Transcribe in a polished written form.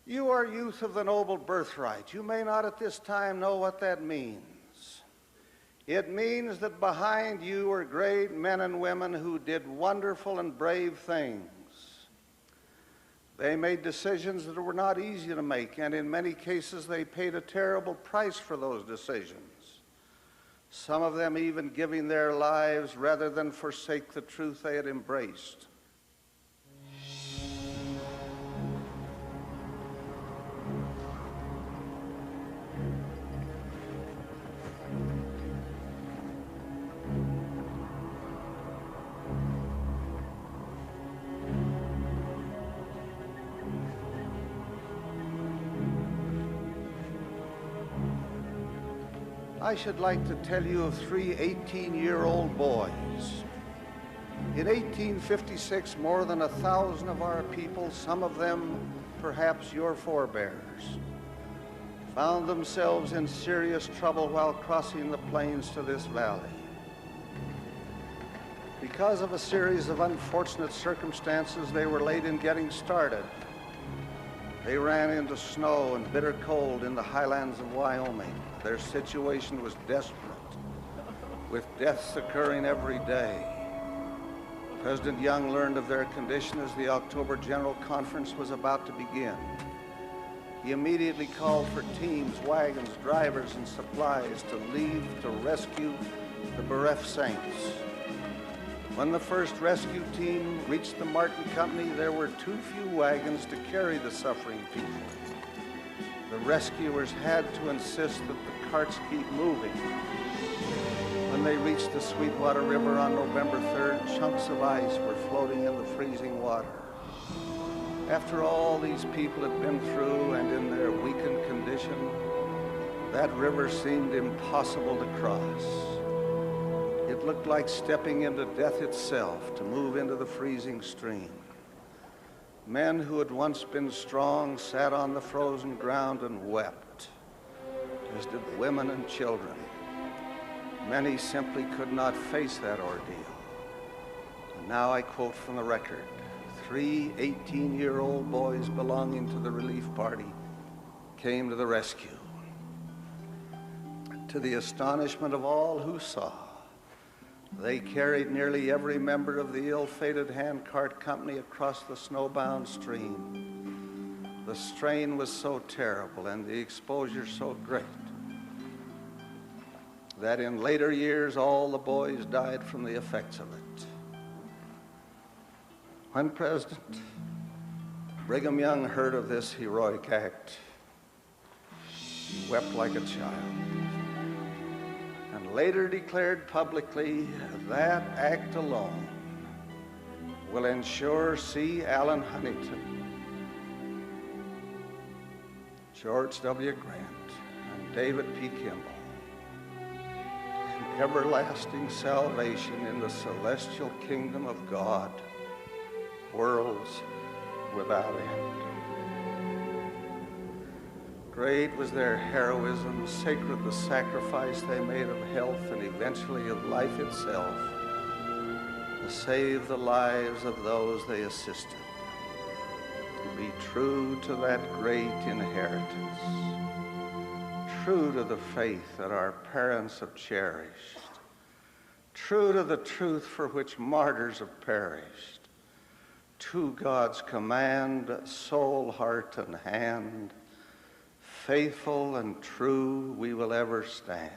You are youth of the noble birthright. You may not at this time know what that means. It means that behind you are great men and women who did wonderful and brave things. They made decisions that were not easy to make, and in many cases they paid a terrible price for those decisions. Some of them even giving their lives rather than forsake the truth they had embraced. I should like to tell you of three 18-year-old boys. In 1856, more than 1,000 of our people, some of them perhaps your forebears, found themselves in serious trouble while crossing the plains to this valley. Because of a series of unfortunate circumstances, they were late in getting started. They ran into snow and bitter cold in the highlands of Wyoming. Their situation was desperate, with deaths occurring every day. President Young learned of their condition as the October General Conference was about to begin. He immediately called for teams, wagons, drivers, and supplies to leave to rescue the bereft saints. When the first rescue team reached the Martin Company, there were too few wagons to carry the suffering people. The rescuers had to insist that the carts keep moving. When they reached the Sweetwater River on November 3rd, chunks of ice were floating in the freezing water. After all these people had been through and in their weakened condition, that river seemed impossible to cross. It looked like stepping into death itself to move into the freezing stream. Men who had once been strong sat on the frozen ground and wept, as did women and children. Many simply could not face that ordeal. And now I quote from the record. Three 18-year-old boys belonging to the relief party came to the rescue. To the astonishment of all who saw, they carried nearly every member of the ill-fated handcart company across the snowbound stream. The strain was so terrible and the exposure so great that in later years all the boys died from the effects of it. When President Brigham Young heard of this heroic act, he wept like a child, and later declared publicly that act alone will ensure C. Allen Huntington, George W. Grant, and David P. Kimball an everlasting salvation in the celestial kingdom of God, worlds without end. Great was their heroism, sacred the sacrifice they made of health and eventually of life itself to save the lives of those they assisted. Be true to that great inheritance, true to the faith that our parents have cherished, true to the truth for which martyrs have perished, to God's command, soul, heart, and hand, faithful and true we will ever stand.